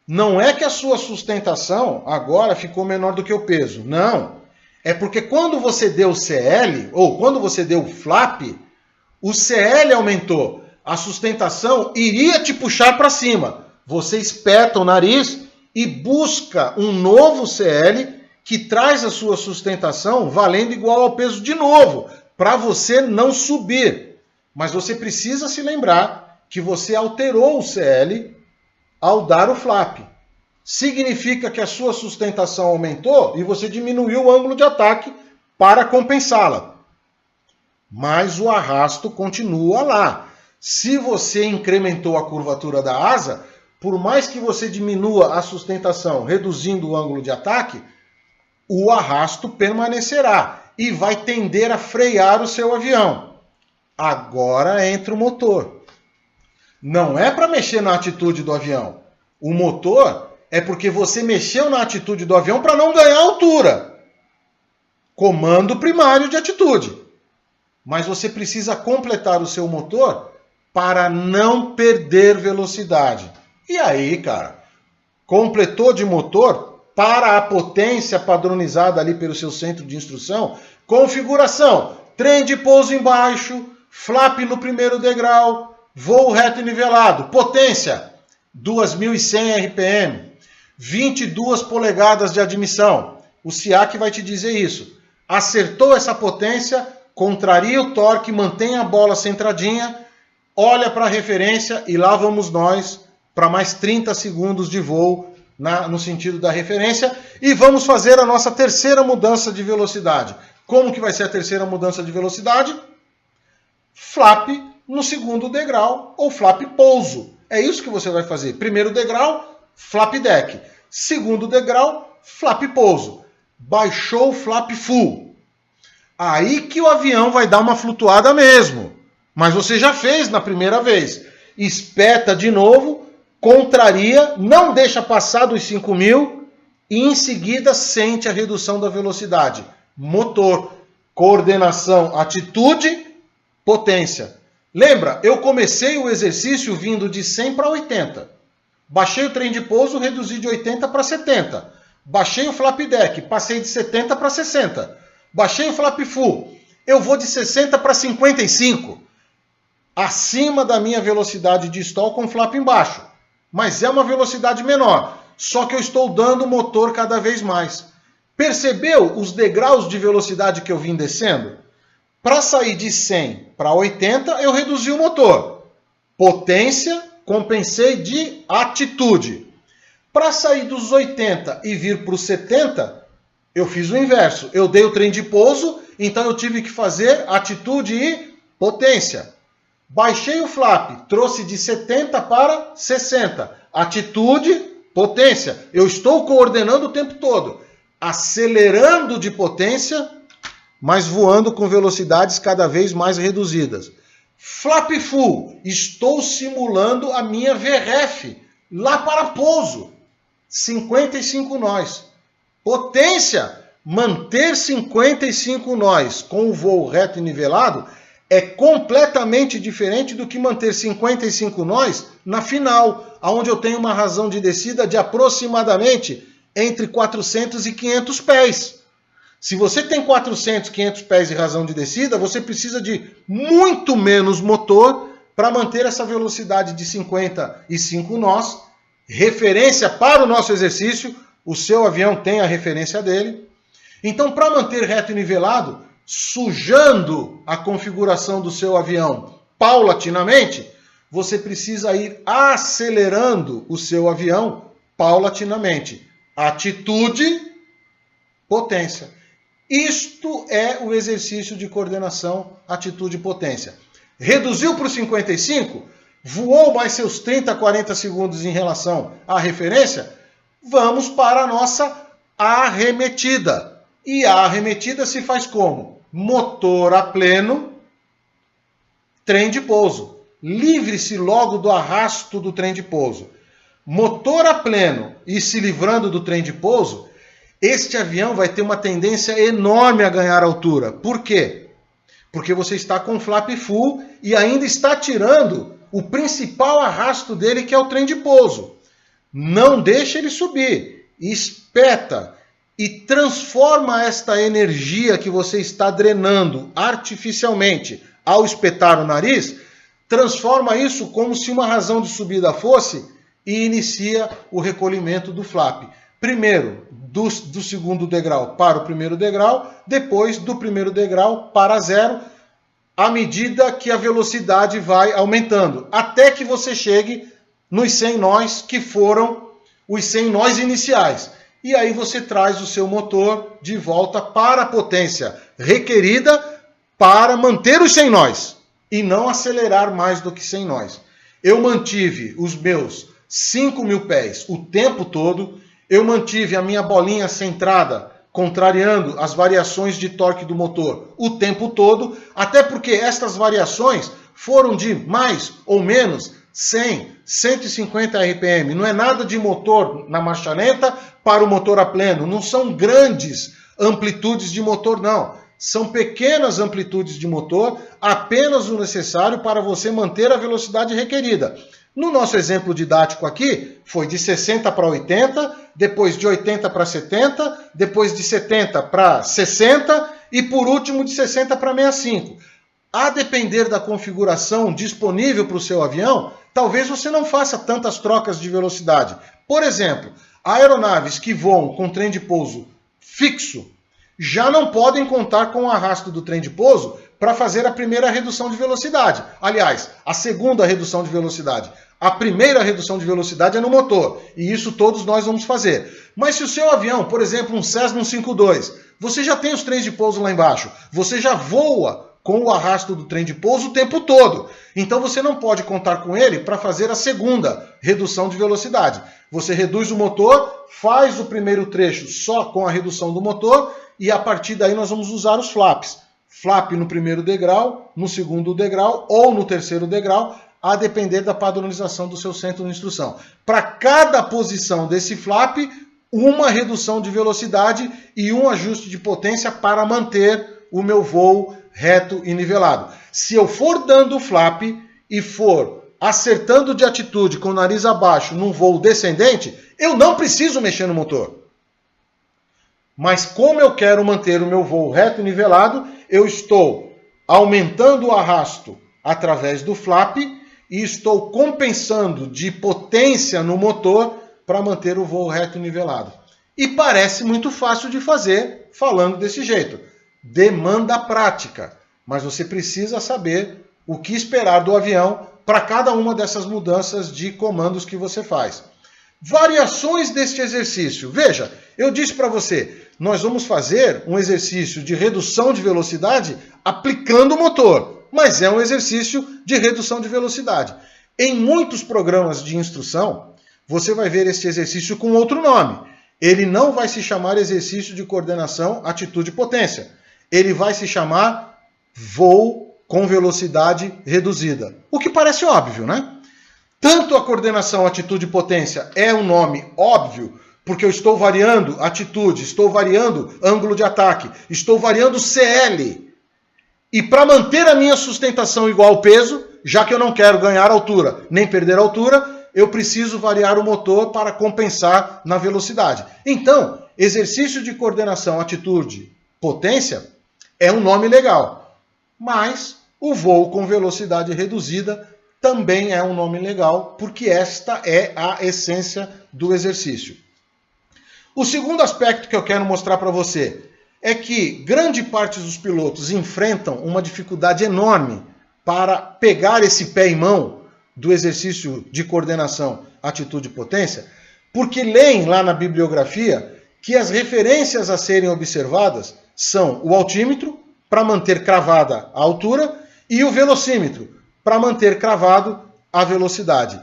não é que a sua sustentação agora ficou menor do que o peso. Não. É porque quando você deu o CL, ou quando você deu o flap, o CL aumentou. A sustentação iria te puxar para cima. Você espeta o nariz e busca um novo CL que traz a sua sustentação valendo igual ao peso de novo, para você não subir. Mas você precisa se lembrar que você alterou o CL ao dar o flap. Significa que a sua sustentação aumentou e você diminuiu o ângulo de ataque para compensá-la. Mas o arrasto continua lá. Se você incrementou a curvatura da asa, por mais que você diminua a sustentação reduzindo o ângulo de ataque, o arrasto permanecerá e vai tender a frear o seu avião. Agora entra o motor. Não é para mexer na atitude do avião. O motor é porque você mexeu na atitude do avião para não ganhar altura. Comando primário de atitude. Mas você precisa completar o seu motor para não perder velocidade. E aí, cara, completou de motor, para a potência padronizada ali pelo seu centro de instrução. Configuração: trem de pouso embaixo, flap no primeiro degrau, voo reto e nivelado. Potência: 2.100 RPM, 22 polegadas de admissão. O SIAC vai te dizer isso. Acertou essa potência, contraria o torque, mantém a bola centradinha, olha para a referência e lá vamos nós para mais 30 segundos de voo no sentido da referência e vamos fazer a nossa terceira mudança de velocidade. Como que vai ser a terceira mudança de velocidade? Flap no segundo degrau ou flap pouso. É isso que você vai fazer. Primeiro degrau, flap deck. Segundo degrau, flap pouso. Baixou o flap full. Aí que o avião vai dar uma flutuada mesmo. Mas você já fez na primeira vez. Espeta de novo, contraria, não deixa passar dos 5.000 e em seguida sente a redução da velocidade. Motor, coordenação, atitude, potência. Lembra, eu comecei o exercício vindo de 100 para 80. Baixei o trem de pouso, reduzi de 80 para 70. Baixei o flap deck, passei de 70 para 60. Baixei o flap full, eu vou de 60 para 55. Acima da minha velocidade de stall com flap embaixo. Mas é uma velocidade menor, só que eu estou dando o motor cada vez mais. Percebeu os degraus de velocidade que eu vim descendo? Para sair de 100 para 80, eu reduzi o motor. Potência, compensei de atitude. Para sair dos 80 e vir para os 70, eu fiz o inverso. Eu dei o trem de pouso, então eu tive que fazer atitude e potência. Baixei o flap, trouxe de 70 para 60. Atitude, potência. Eu estou coordenando o tempo todo. Acelerando de potência, mas voando com velocidades cada vez mais reduzidas. Flap full, estou simulando a minha VREF, lá para pouso. 55 nós. Potência, manter 55 nós com o voo reto e nivelado é completamente diferente do que manter 55 nós na final, onde eu tenho uma razão de descida de aproximadamente entre 400 e 500 pés. Se você tem 400, 500 pés de razão de descida, você precisa de muito menos motor para manter essa velocidade de 55 nós. Referência para o nosso exercício, o seu avião tem a referência dele. Então, para manter reto e nivelado, sujando a configuração do seu avião paulatinamente, você precisa ir acelerando o seu avião paulatinamente. Atitude, potência. Isto é o exercício de coordenação, atitude e potência. Reduziu para os 55, voou mais seus 30, 40 segundos em relação à referência, vamos para a nossa arremetida. E a arremetida se faz como? Motor a pleno, trem de pouso. Livre-se logo do arrasto do trem de pouso. Motor a pleno e se livrando do trem de pouso, este avião vai ter uma tendência enorme a ganhar altura. Por quê? Porque você está com flap full e ainda está tirando o principal arrasto dele, que é o trem de pouso. Não deixa ele subir. Espeta e transforma esta energia que você está drenando artificialmente ao espetar o nariz, transforma isso como se uma razão de subida fosse e inicia o recolhimento do flap. Primeiro, do segundo degrau para o primeiro degrau, depois do primeiro degrau para zero, à medida que a velocidade vai aumentando, até que você chegue nos 100 nós, que foram os 100 nós iniciais. E aí você traz o seu motor de volta para a potência requerida para manter os 100 nós e não acelerar mais do que 100 nós. Eu mantive os meus 5.000 pés o tempo todo, eu mantive a minha bolinha centrada, contrariando as variações de torque do motor o tempo todo, até porque estas variações foram de mais ou menos 100, 150 RPM. Não é nada de motor na marcha lenta para o motor a pleno. Não são grandes amplitudes de motor, não. São pequenas amplitudes de motor, apenas o necessário para você manter a velocidade requerida. No nosso exemplo didático aqui, foi de 60 para 80, depois de 80 para 70, depois de 70 para 60 e por último de 60 para 65. A depender da configuração disponível para o seu avião, talvez você não faça tantas trocas de velocidade. Por exemplo, aeronaves que voam com trem de pouso fixo já não podem contar com o arrasto do trem de pouso para fazer a primeira redução de velocidade. Aliás, a segunda redução de velocidade. A primeira redução de velocidade é no motor, e isso todos nós vamos fazer. Mas se o seu avião, por exemplo, um Cessna 152, você já tem os trens de pouso lá embaixo, você já voa com o arrasto do trem de pouso o tempo todo. Então você não pode contar com ele para fazer a segunda redução de velocidade. Você reduz o motor, faz o primeiro trecho só com a redução do motor, e a partir daí nós vamos usar os flaps. Flap no primeiro degrau, no segundo degrau ou no terceiro degrau, a depender da padronização do seu centro de instrução. Para cada posição desse flap, uma redução de velocidade e um ajuste de potência para manter o meu voo reto e nivelado. Se eu for dando flap e for acertando de atitude com o nariz abaixo num voo descendente, eu não preciso mexer no motor. Mas como eu quero manter o meu voo reto e nivelado, eu estou aumentando o arrasto através do flap e estou compensando de potência no motor para manter o voo reto e nivelado. E parece muito fácil de fazer falando desse jeito. Demanda prática, mas você precisa saber o que esperar do avião para cada uma dessas mudanças de comandos que você faz. Variações deste exercício. Veja, eu disse para você, nós vamos fazer um exercício de redução de velocidade aplicando o motor, mas é um exercício de redução de velocidade. Em muitos programas de instrução, você vai ver este exercício com outro nome. Ele não vai se chamar exercício de coordenação, atitude e potência. Ele vai se chamar voo com velocidade reduzida. O que parece óbvio, né? Tanto a coordenação, atitude e potência é um nome óbvio, porque eu estou variando atitude, estou variando ângulo de ataque, estou variando CL. E para manter a minha sustentação igual ao peso, já que eu não quero ganhar altura nem perder altura, eu preciso variar o motor para compensar na velocidade. Então, exercício de coordenação, atitude, potência é um nome legal. Mas o voo com velocidade reduzida também é um nome legal, porque esta é a essência do exercício. O segundo aspecto que eu quero mostrar para você é que grande parte dos pilotos enfrentam uma dificuldade enorme para pegar esse pé em mão do exercício de coordenação, atitude e potência, porque leem lá na bibliografia que as referências a serem observadas são o altímetro, para manter cravada a altura, e o velocímetro, para manter cravado a velocidade.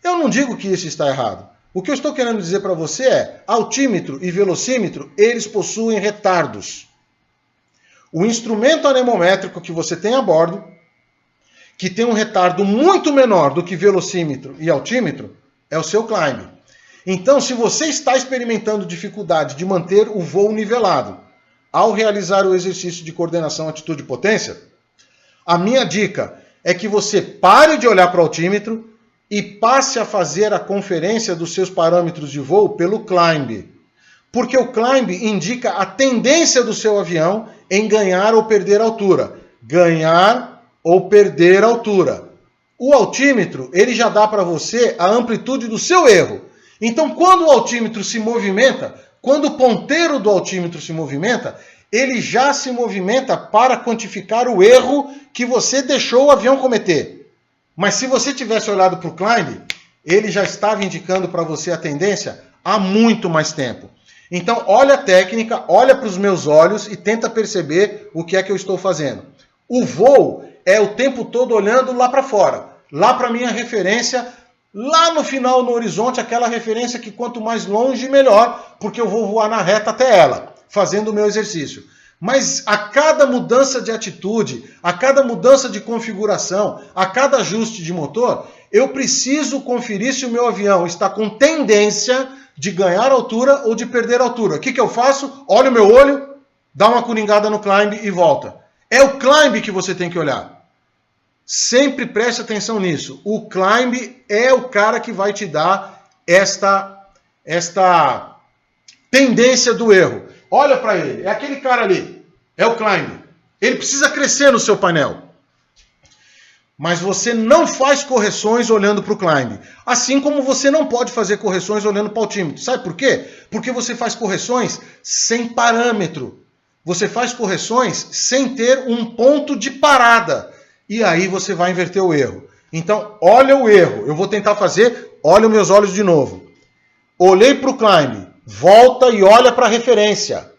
Eu não digo que isso está errado. O que eu estou querendo dizer para você é, altímetro e velocímetro, eles possuem retardos. O instrumento anemométrico que você tem a bordo, que tem um retardo muito menor do que velocímetro e altímetro, é o seu climb. Então, se você está experimentando dificuldade de manter o voo nivelado ao realizar o exercício de coordenação, atitude e potência, a minha dica é que você pare de olhar para o altímetro e passe a fazer a conferência dos seus parâmetros de voo pelo climb. Porque o climb indica a tendência do seu avião em ganhar ou perder altura. Ganhar ou perder altura. O altímetro, ele já dá para você a amplitude do seu erro. Então, quando o altímetro se movimenta, quando o ponteiro do altímetro se movimenta, ele já se movimenta para quantificar o erro que você deixou o avião cometer. Mas se você tivesse olhado para o climb, ele já estava indicando para você a tendência há muito mais tempo. Então, olha a técnica, olha para os meus olhos e tenta perceber o que é que eu estou fazendo. O voo é o tempo todo olhando lá para fora, lá para a minha referência, lá no final, no horizonte, aquela referência que quanto mais longe, melhor, porque eu vou voar na reta até ela, fazendo o meu exercício. Mas a cada mudança de atitude, a cada mudança de configuração, a cada ajuste de motor, eu preciso conferir se o meu avião está com tendência de ganhar altura ou de perder altura. O que eu faço? Olho o meu olho, dá uma coringada no climb e volta. É o climb que você tem que olhar. Sempre preste atenção nisso. O climb é o cara que vai te dar esta tendência do erro. Olha para ele, é aquele cara ali, é o climb. Ele precisa crescer no seu painel. Mas você não faz correções olhando para o climb. Assim como você não pode fazer correções olhando para o altímetro. Sabe por quê? Porque você faz correções sem parâmetro. Você faz correções sem ter um ponto de parada. E aí você vai inverter o erro. Então, olha o erro. Eu vou tentar fazer, olha os meus olhos de novo. Olhei para o climb, volta e olha para a referência.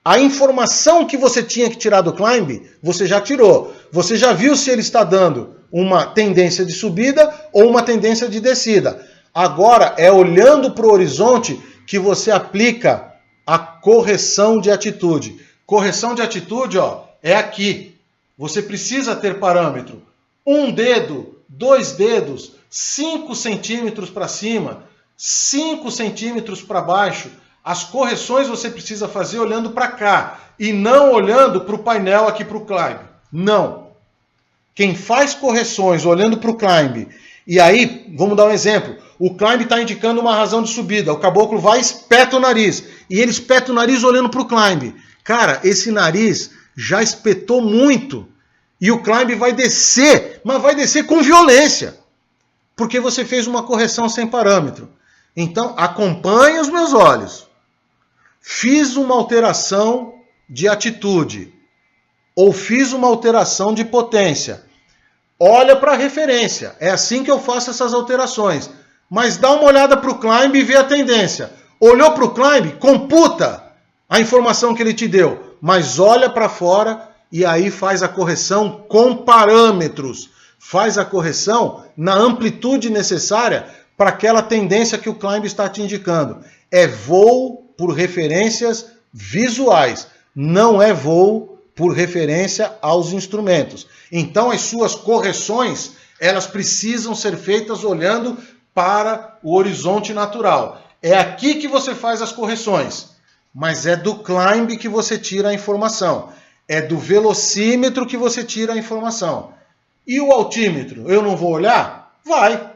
A informação que você tinha que tirar do climb, você já tirou. Você já viu se ele está dando uma tendência de subida ou uma tendência de descida. Agora é olhando para o horizonte que você aplica a correção de atitude. Correção de atitude, ó, é aqui. Você precisa ter parâmetro. 1 dedo, 2 dedos, 5 centímetros para cima, 5 centímetros para baixo. As correções você precisa fazer olhando para cá e não olhando para o painel aqui para o climb. Não. Quem faz correções olhando para o climb, e aí, vamos dar um exemplo, o climb está indicando uma razão de subida, o caboclo vai e espeta o nariz, e ele espeta o nariz olhando para o climb. Cara, esse nariz já espetou muito, e o climb vai descer, mas vai descer com violência, porque você fez uma correção sem parâmetro. Então, acompanhe os meus olhos. Fiz uma alteração de atitude, ou fiz uma alteração de potência. Olha para a referência. É assim que eu faço essas alterações. Mas dá uma olhada para o climb e vê a tendência. Olhou para o climb, computa a informação que ele te deu. Mas olha para fora e aí faz a correção com parâmetros. Faz a correção na amplitude necessária para aquela tendência que o climb está te indicando. É voo por referências visuais. Não é voo por referência aos instrumentos. Então, as suas correções, elas precisam ser feitas olhando para o horizonte natural. É aqui que você faz as correções, mas é do climb que você tira a informação. É do velocímetro que você tira a informação. E o altímetro, eu não vou olhar? Vai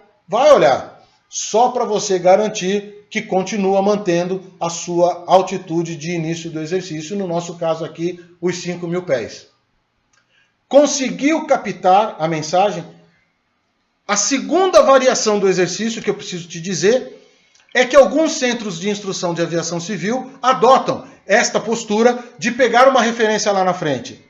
olhar. Só para você garantir que continua mantendo a sua altitude de início do exercício, no nosso caso aqui, os 5.000 pés. Conseguiu captar a mensagem? A segunda variação do exercício que eu preciso te dizer é que alguns centros de instrução de aviação civil adotam esta postura de pegar uma referência lá na frente,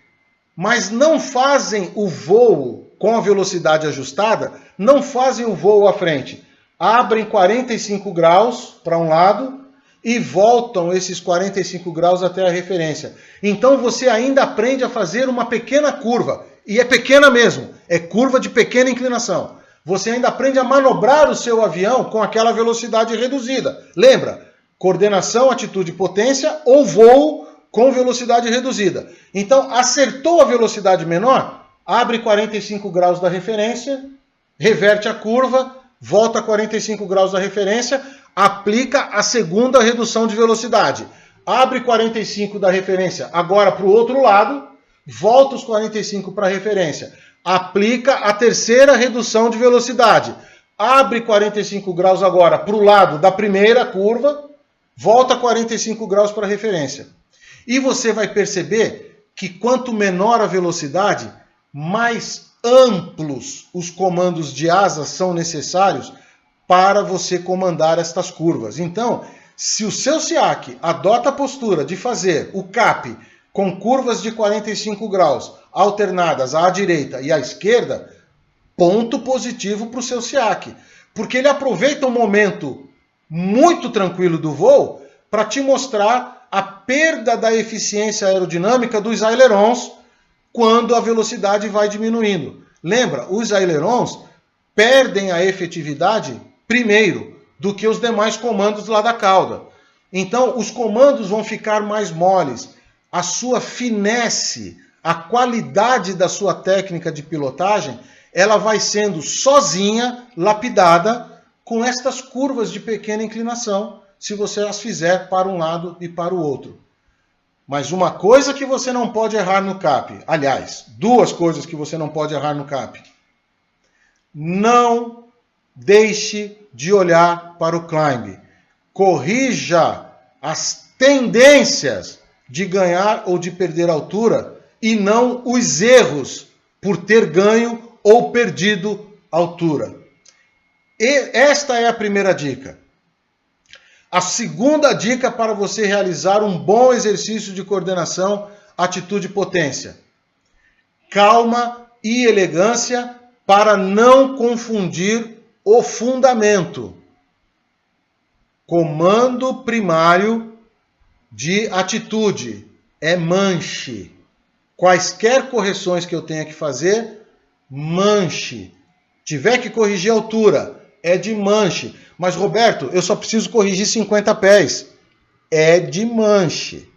mas não fazem o voo com a velocidade ajustada, não fazem o voo à frente. Abrem 45 graus para um lado e voltam esses 45 graus até a referência. Então você ainda aprende a fazer uma pequena curva, e é pequena mesmo, é curva de pequena inclinação. Você ainda aprende a manobrar o seu avião com aquela velocidade reduzida. Lembra? Coordenação, atitude, potência ou voo com velocidade reduzida. Então, acertou a velocidade menor, abre 45 graus da referência, reverte a curva, volta a 45 graus da referência, aplica a segunda redução de velocidade. Abre 45 da referência agora para o outro lado, volta os 45 para a referência. Aplica a terceira redução de velocidade. Abre 45 graus agora para o lado da primeira curva, volta 45 graus para a referência. E você vai perceber que quanto menor a velocidade, mais amplos os comandos de asa são necessários para você comandar estas curvas. Então, se o seu SEAC adota a postura de fazer o CAP com curvas de 45 graus alternadas à direita e à esquerda, ponto positivo para o seu SEAC, porque ele aproveita um momento muito tranquilo do voo para te mostrar a perda da eficiência aerodinâmica dos ailerons quando a velocidade vai diminuindo. Lembra, os ailerons perdem a efetividade primeiro do que os demais comandos lá da cauda. Então, os comandos vão ficar mais moles. A sua finesse, a qualidade da sua técnica de pilotagem, ela vai sendo sozinha lapidada com estas curvas de pequena inclinação, se você as fizer para um lado e para o outro. Mas uma coisa que você não pode errar no CAP, aliás, duas coisas que você não pode errar no CAP. não deixe de olhar para o climb. Corrija as tendências de ganhar ou de perder altura e não os erros por ter ganho ou perdido altura. E esta é a primeira dica. A segunda dica para você realizar um bom exercício de coordenação, atitude e potência. Calma e elegância para não confundir o fundamento. Comando primário de atitude é manche. Quaisquer correções que eu tenha que fazer, manche. Tiver que corrigir a altura, é de manche. Mas, Roberto, eu só preciso corrigir 50 pés. É de manche.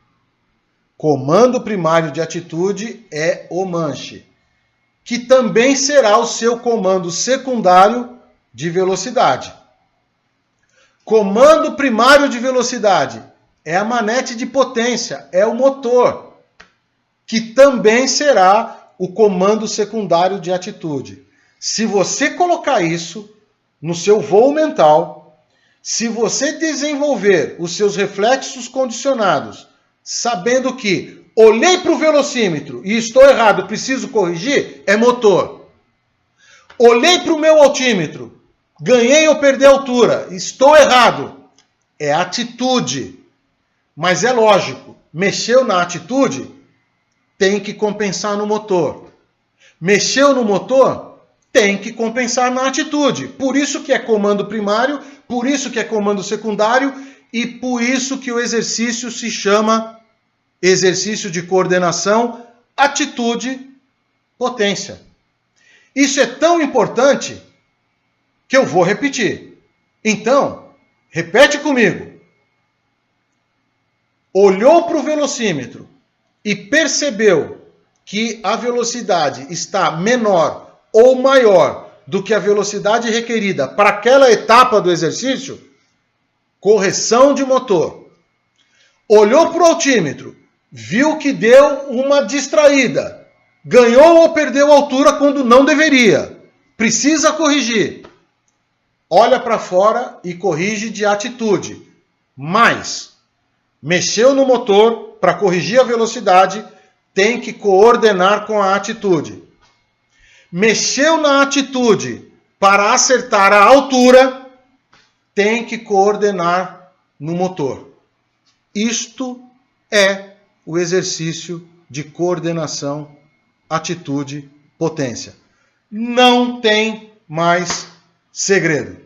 Comando primário de atitude é o manche, que também será o seu comando secundário de velocidade. Comando primário de velocidade é a manete de potência, é o motor, que também será o comando secundário de atitude. Se você colocar isso no seu voo mental, se você desenvolver os seus reflexos condicionados, sabendo que olhei para o velocímetro e estou errado, preciso corrigir, é motor. Olhei para o meu altímetro, ganhei ou perdi altura, estou errado, é atitude. Mas é lógico, mexeu na atitude, tem que compensar no motor. Mexeu no motor, tem que compensar na atitude. Por isso que é comando primário, por isso que é comando secundário e por isso que o exercício se chama exercício de coordenação, atitude, potência. Isso é tão importante que eu vou repetir. Então, repete comigo. Olhou para o velocímetro e percebeu que a velocidade está menor ou maior do que a velocidade requerida para aquela etapa do exercício, correção de motor. Olhou para o altímetro, viu que deu uma distraída, ganhou ou perdeu altura quando não deveria, precisa corrigir. Olha para fora e corrige de atitude. Mas mexeu no motor para corrigir a velocidade, tem que coordenar com a atitude. Mexeu na atitude para acertar a altura, tem que coordenar no motor. Isto é o exercício de coordenação, atitude, potência. Não tem mais segredo.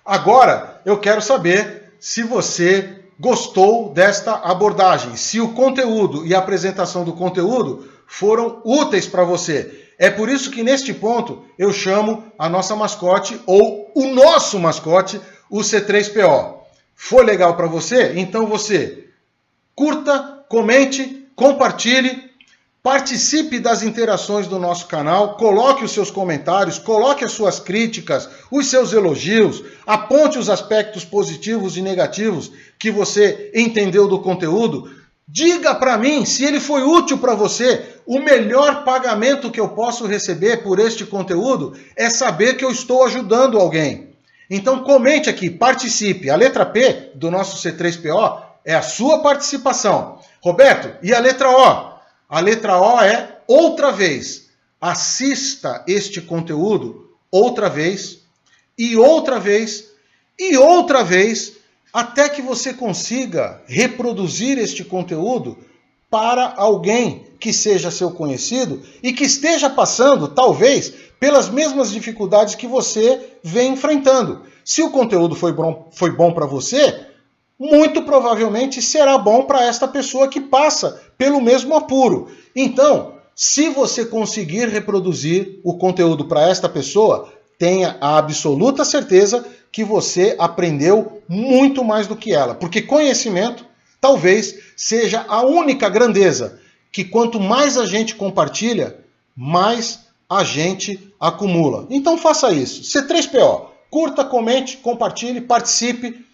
Agora, eu quero saber se você gostou desta abordagem, se o conteúdo e a apresentação do conteúdo foram úteis para você. É por isso que neste ponto eu chamo a nossa mascote ou o nosso mascote, o C3PO. Foi legal para você? Então você curta, comente, compartilhe, participe das interações do nosso canal, coloque os seus comentários, coloque as suas críticas, os seus elogios, aponte os aspectos positivos e negativos que você entendeu do conteúdo. Diga para mim se ele foi útil para você. O melhor pagamento que eu posso receber por este conteúdo é saber que eu estou ajudando alguém. Então comente aqui, participe. A letra P do nosso C3PO é a sua participação. Roberto, e a letra O? A letra O é outra vez. Assista este conteúdo outra vez, e outra vez, e outra vez, até que você consiga reproduzir este conteúdo para alguém que seja seu conhecido e que esteja passando, talvez, pelas mesmas dificuldades que você vem enfrentando. Se o conteúdo foi bom para você, muito provavelmente será bom para esta pessoa que passa pelo mesmo apuro. Então, se você conseguir reproduzir o conteúdo para esta pessoa, tenha a absoluta certeza que você aprendeu muito mais do que ela. Porque conhecimento talvez seja a única grandeza que quanto mais a gente compartilha, mais a gente acumula. Então faça isso. C3PO, curta, comente, compartilhe, participe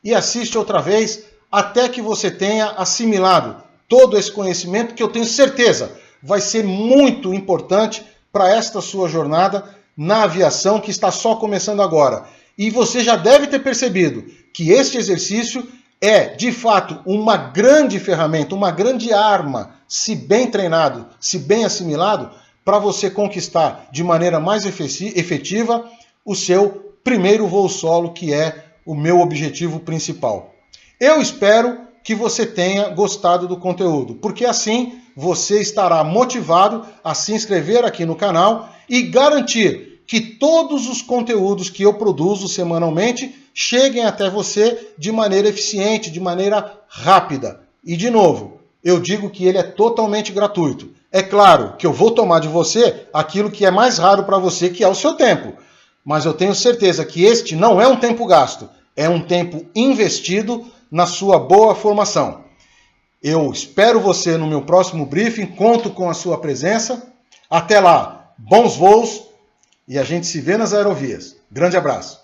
e assiste outra vez até que você tenha assimilado todo esse conhecimento que eu tenho certeza vai ser muito importante para esta sua jornada na aviação que está só começando agora. E você já deve ter percebido que este exercício é, de fato, uma grande ferramenta, uma grande arma, se bem treinado, se bem assimilado, para você conquistar de maneira mais efetiva o seu primeiro voo solo, que é o meu objetivo principal. Eu espero que você tenha gostado do conteúdo, porque assim você estará motivado a se inscrever aqui no canal e garantir que todos os conteúdos que eu produzo semanalmente cheguem até você de maneira eficiente, de maneira rápida. E, de novo, eu digo que ele é totalmente gratuito. É claro que eu vou tomar de você aquilo que é mais raro para você, que é o seu tempo. Mas eu tenho certeza que este não é um tempo gasto, é um tempo investido na sua boa formação. Eu espero você no meu próximo briefing, conto com a sua presença. Até lá, bons voos e a gente se vê nas aerovias. Grande abraço.